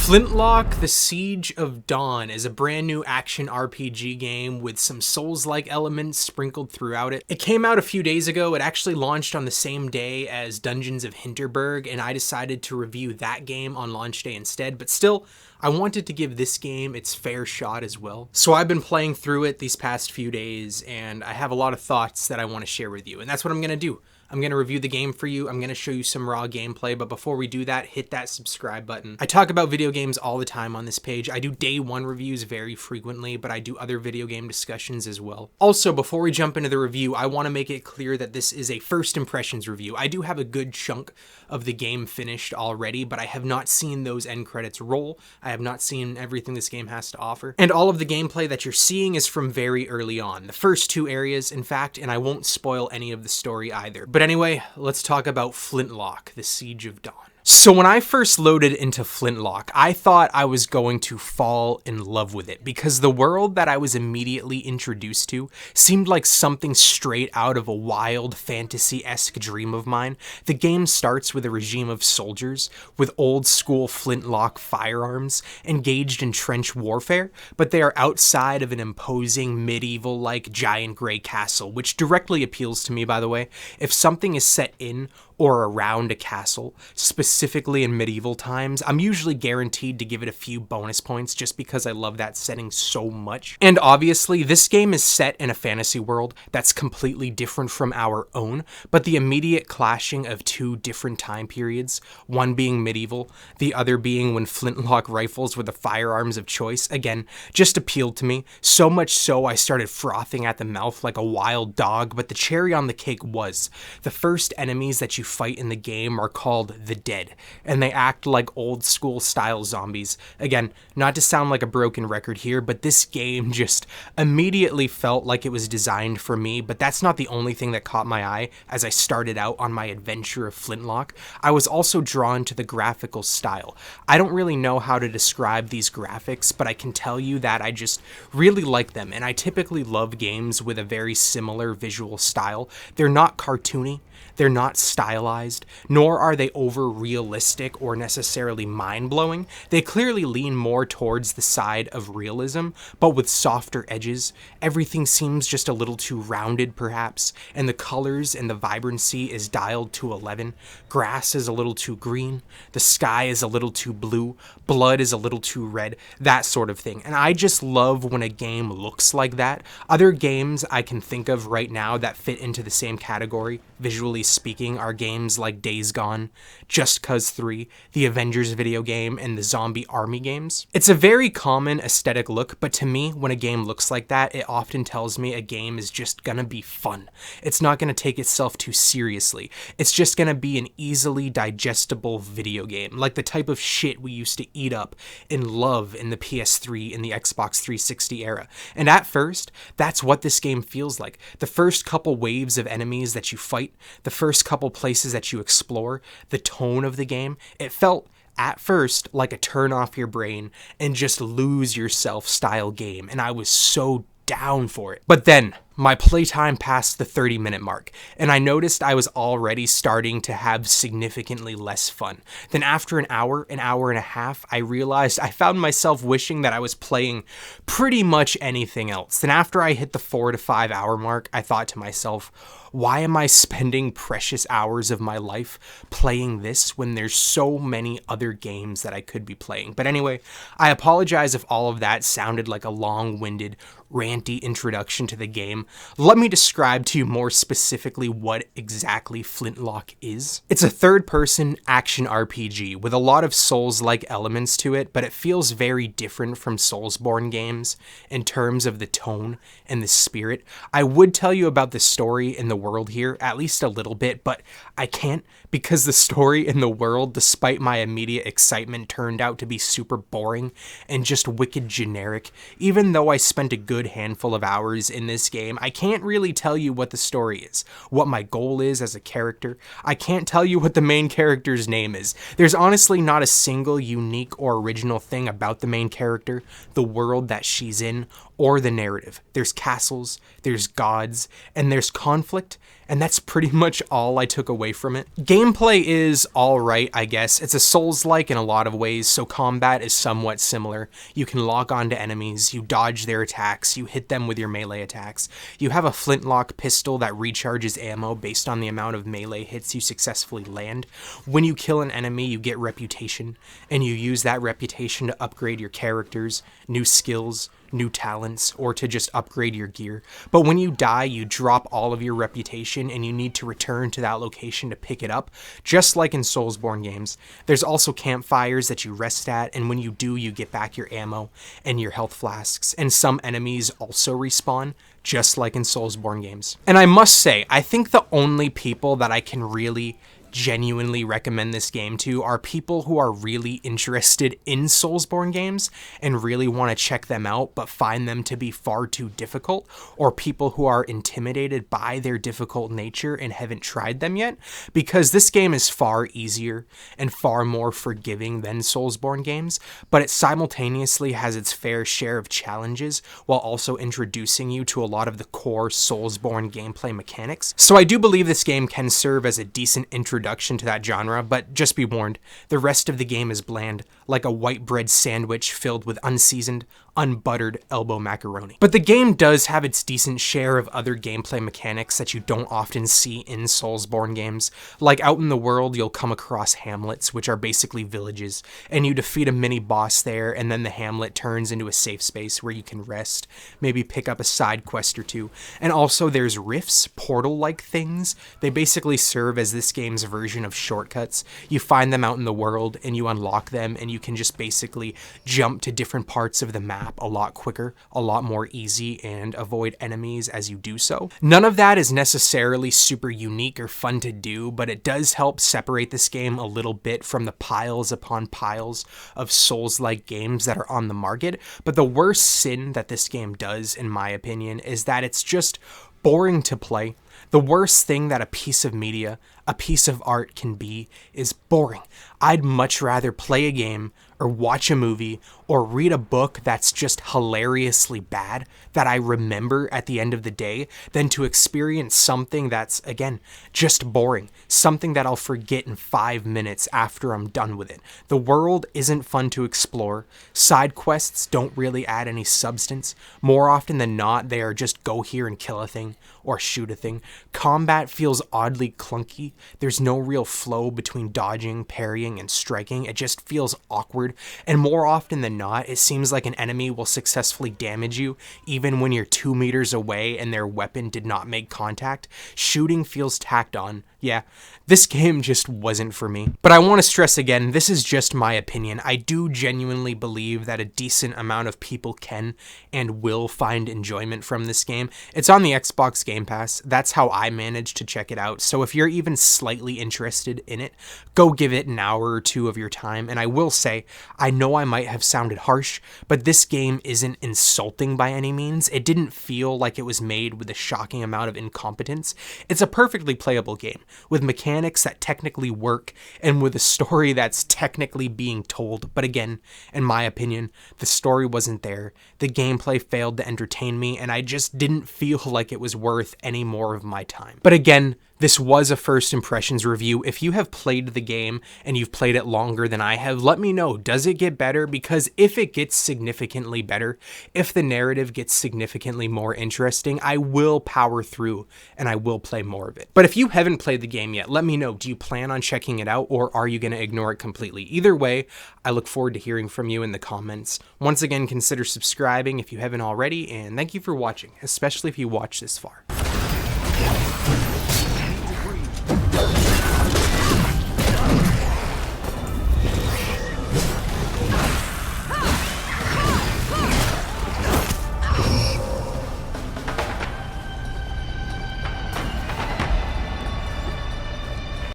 Flintlock, The Siege of Dawn is a brand new action RPG game with some Souls-like elements sprinkled throughout it. It came out a few days ago. It actually launched on the same day as Dungeons of Hinterberg, and I decided to review that game on launch day instead, but still, I wanted to give this game its fair shot as well. So I've been playing through it these past few days, and I have a lot of thoughts that I want to share with you, and that's what I'm going to do. I'm going to review the game for you. I'm going to show you some raw gameplay, but before we do that, hit that subscribe button. I talk about video games all the time on this page. I do day one reviews very frequently, but I do other video game discussions as well. Also, before we jump into the review, I want to make it clear that this is a first impressions review. I do have a good chunk of the game finished already, but I have not seen those end credits roll. I have not seen everything this game has to offer. And all of the gameplay that you're seeing is from very early on. The first two areas, in fact, and I won't spoil any of the story either. But anyway, let's talk about Flintlock, The Siege of Dawn. So when I first loaded into Flintlock, I thought I was going to fall in love with it because the world that I was immediately introduced to seemed like something straight out of a wild fantasy-esque dream of mine. The game starts with a regime of soldiers with old school Flintlock firearms engaged in trench warfare, but they are outside of an imposing medieval-like giant gray castle, which directly appeals to me, by the way. If something is set in or around a castle, specifically in medieval times, I'm usually guaranteed to give it a few bonus points just because I love that setting so much. And obviously, this game is set in a fantasy world that's completely different from our own, but the immediate clashing of two different time periods, one being medieval, the other being when flintlock rifles were the firearms of choice, again, just appealed to me, so much so I started frothing at the mouth like a wild dog. But the cherry on the cake was, the first enemies that you fight in the game are called the Dead, and they act like old school style zombies. Again, not to sound like a broken record here, but this game just immediately felt like it was designed for me. But that's not the only thing that caught my eye as I started out on my adventure of Flintlock. I was also drawn to the graphical style. I don't really know how to describe these graphics, but I can tell you that I just really like them, and I typically love games with a very similar visual style. They're not cartoony, they're not stylized, nor are they over-realistic or necessarily mind-blowing. They clearly lean more towards the side of realism, but with softer edges. Everything seems just a little too rounded, perhaps, and the colors and the vibrancy is dialed to 11. Grass is a little too green, the sky is a little too blue, blood is a little too red, that sort of thing. And I just love when a game looks like that. Other games I can think of right now that fit into the same category, visually speaking, are games like Days Gone, Just Cause 3, the Avengers video game, and the Zombie Army games. It's a very common aesthetic look, but to me, when a game looks like that, it often tells me a game is just gonna be fun. It's not gonna take itself too seriously. It's just gonna be an easily digestible video game, like the type of shit we used to eat up and love in the PS3 and the Xbox 360 era. And at first, that's what this game feels like. The first couple waves of enemies that you fight, the first couple places that you explore, the tone of the game, it felt at first like a turn off your brain and just lose yourself style game, and I was so down for it. But then my playtime passed the 30-minute mark, and I noticed I was already starting to have significantly less fun. Then after an hour and a half, I realized I found myself wishing that I was playing pretty much anything else. Then after I hit the 4 to 5 hour mark, I thought to myself, why am I spending precious hours of my life playing this when there's so many other games that I could be playing? But anyway, I apologize if all of that sounded like a long-winded, ranty introduction to the game. Let me describe to you more specifically what exactly Flintlock is. It's a third-person action RPG with a lot of Souls-like elements to it, but it feels very different from Soulsborne games in terms of the tone and the spirit. I would tell you about the story and the world here, at least a little bit, but I can't because the story and the world, despite my immediate excitement, turned out to be super boring and just wicked generic. Even though I spent a good handful of hours in this game, game, I can't really tell you what the story is, what my goal is as a character. I can't tell you what the main character's name is. There's honestly not a single unique or original thing about the main character, the world that she's in, or the narrative. There's castles, there's gods, and there's conflict, and that's pretty much all I took away from it. Gameplay is alright, I guess. It's a Souls-like in a lot of ways, so combat is somewhat similar. You can lock onto enemies, you dodge their attacks, you hit them with your melee attacks. You have a Flintlock pistol that recharges ammo based on the amount of melee hits you successfully land. When you kill an enemy, you get reputation, and you use that reputation to upgrade your characters, new skills, new talents, or to just upgrade your gear. But when you die, you drop all of your reputation and you need to return to that location to pick it up, just like in Soulsborne games. There's also campfires that you rest at, and when you do, you get back your ammo and your health flasks, and some enemies also respawn, just like in Soulsborne games. And I must say, I think the only people that I can really genuinely recommend this game to are people who are really interested in Soulsborne games and really want to check them out but find them to be far too difficult, or people who are intimidated by their difficult nature and haven't tried them yet, because this game is far easier and far more forgiving than Soulsborne games, but it simultaneously has its fair share of challenges while also introducing you to a lot of the core Soulsborne gameplay mechanics. So I do believe this game can serve as a decent introduction to that genre, but just be warned, the rest of the game is bland, like a white bread sandwich filled with unseasoned, unbuttered elbow macaroni. But the game does have its decent share of other gameplay mechanics that you don't often see in Soulsborne games. Like out in the world, you'll come across hamlets, which are basically villages, and you defeat a mini boss there, and then the hamlet turns into a safe space where you can rest, maybe pick up a side quest or two. And also there's rifts, portal-like things. They basically serve as this game's version of shortcuts. You find them out in the world and you unlock them, and you can just basically jump to different parts of the map a lot quicker, a lot more easy, and avoid enemies as you do so. None of that is necessarily super unique or fun to do, but it does help separate this game a little bit from the piles upon piles of Souls-like games that are on the market. But the worst sin that this game does, in my opinion, is that it's just boring to play. The worst thing that a piece of media, a piece of art can be, is boring. I'd much rather play a game or watch a movie or read a book that's just hilariously bad that I remember at the end of the day than to experience something that's, again, just boring. Something that I'll forget in 5 minutes after I'm done with it. The world isn't fun to explore. Side quests don't really add any substance. More often than not, they are just go here and kill a thing or shoot a thing. Combat feels oddly clunky. There's no real flow between dodging, parrying, and striking. It just feels awkward. And more often than not, it seems like an enemy will successfully damage you even when you're 2 meters away and their weapon did not make contact. Shooting feels tacked on. Yeah, this game just wasn't for me. But I want to stress again, this is just my opinion. I do genuinely believe that a decent amount of people can and will find enjoyment from this game. It's on the Xbox Game Pass. That's how I managed to check it out. So if you're even slightly interested in it, go give it an hour or two of your time. And I will say, I know I might have sounded harsh, but this game isn't insulting by any means. It didn't feel like it was made with a shocking amount of incompetence. It's a perfectly playable game, with mechanics that technically work and with a story that's technically being told. But again, in my opinion, the story wasn't there. The gameplay failed to entertain me, and I just didn't feel like it was worth any more of my time. But again, this was a first impressions review. If you have played the game and you've played it longer than I have, let me know. Does it get better? Because if it gets significantly better, if the narrative gets significantly more interesting, I will power through and I will play more of it. But if you haven't played the game yet, let me know. Do you plan on checking it out, or are you going to ignore it completely? Either way, I look forward to hearing from you in the comments. Once again, consider subscribing if you haven't already, and thank you for watching, especially if you watched this far.